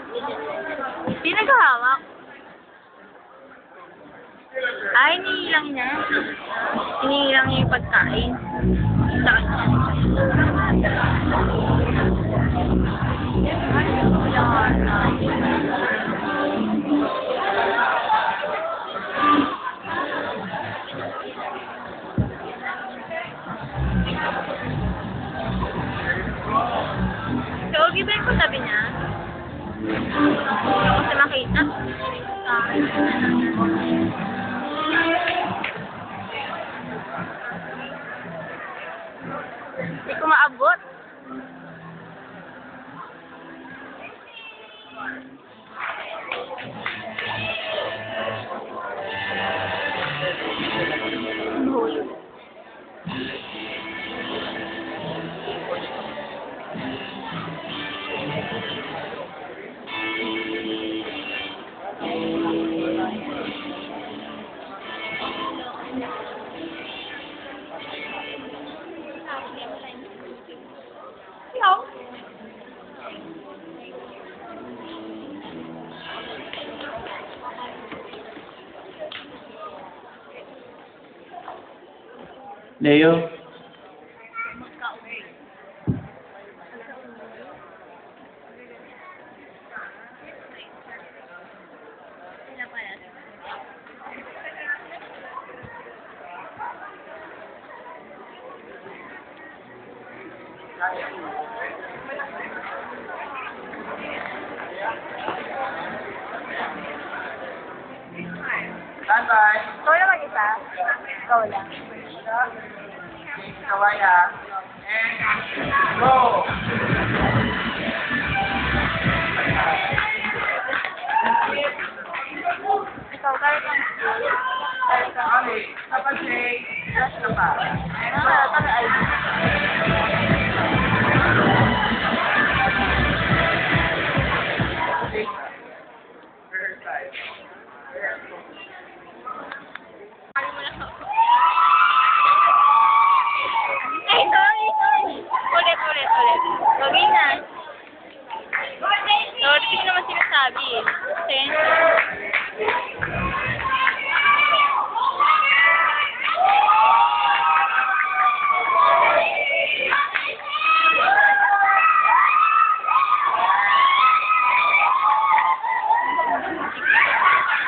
Hindi naghahawak. Ay, iniilang niya. Iniilang niya yung pagkain. Sa kanya. So, given ko tabi niya. Hindi ko siya makita. Hindi ko maabot. Hulog. Hello. Leo, Bye-bye. Ikaw na mag-isa? Ikaw lang. Kawaya. And go! Ikaw, kaya kang... Okay, kapag say, yes na pa. Kami ay... First side. Ay, sorry. Ulit. Gawin na. Sorry, hindi naman sinasabi. Pasensya.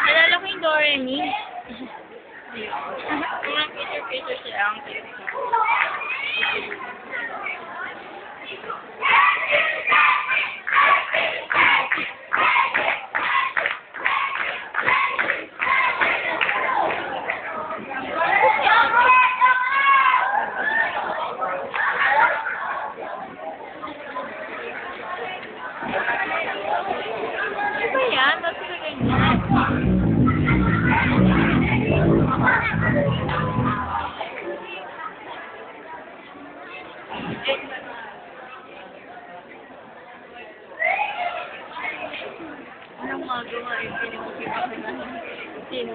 Nalala ko yung Doremi. Mga picture sila. Ang cute. Ano ba yan? Ba't ka ganyan? Anong magawa eh? Pinag-upipan ko na. Sino?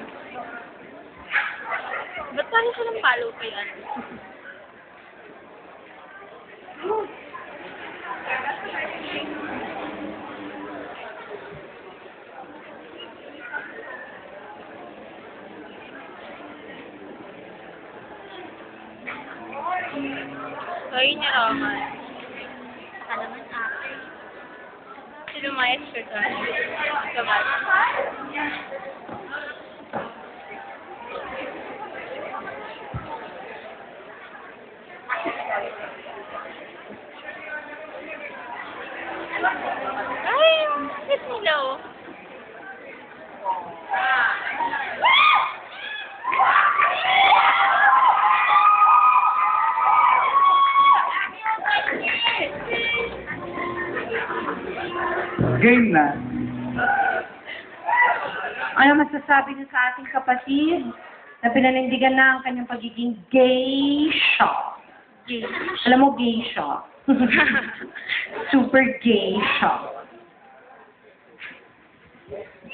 Ba't tayo siya ng follow kay ano? Hoy niya, Roman. Baka naman ate. Sino may shirt on? Kabal. Ay, bakit nila oh? game na. Ano masasabi niyo sa ating kapatid na pinanindigan na ang kanyang pagiging geisha? Gay. Alam mo, geisha. Super geisha.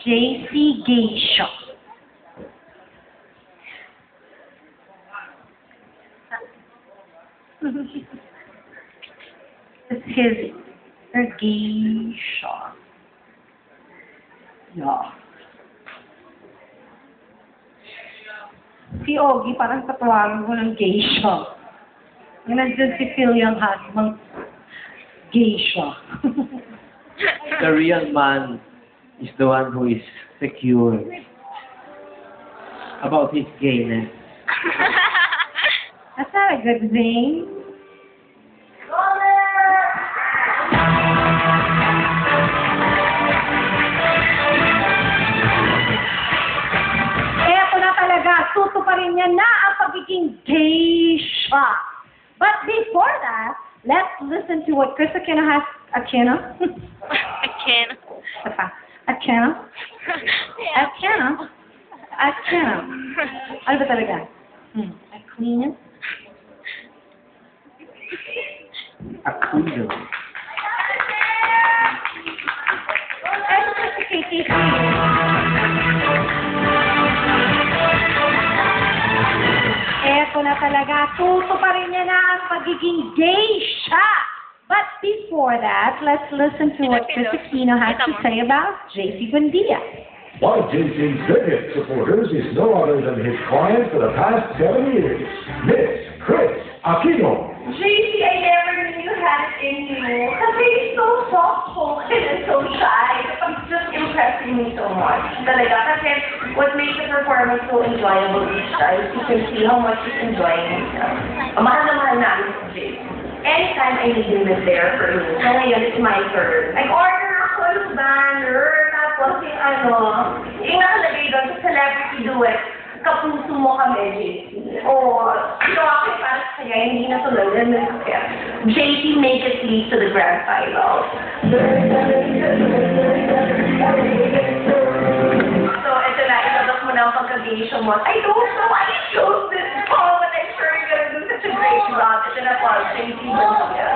JC Geisha. It's her geisha. Yeah. Si Ogie, parang katawagan ko ng geisha. Nandiyan si Phil yung husband, geisha. The real man is the one who is secure about his gayness. That's not a good thing. Eto na talaga, tutuparin niya na ang pagiging geisha. But before that, let's listen to what Chris Aquino has. Aquino? Again. Aquino? Aquino? Aquino? Ano ba talaga? Aquino? Akudo. Ano ba si KTC? Eto na talaga, tutuparin niya na ang pagiging geisha. But before that, let's listen to what Chris Aquino has to say about JC Buendia. One of JC's biggest supporters is no other than his client for the past 7 years, Miss Chris Aquino. JC, I never knew you had it in you. Kasi you're so soft-spoken and so shy. It's just impressing me so much. Talaga. Kasi what makes the performance so enjoyable each time is you can see how much he's enjoying himself. Mahal na mahal namin si JC. Anytime I need him is there for me. So ngayon, it's my turn. Nag-order ako yung banner, tapos yung nakalagay doon sa celebrity duet, kapuso mo kami, JC. O, ako para sa kanya, hindi na tuloy. JC, make it lead to the grand final. So, ito na, ilabas mo na ang pagka-geisha mo. I don't know why you chose this song, but I'm sure you're gonna do such a great job. Ito na po, JC Buendia.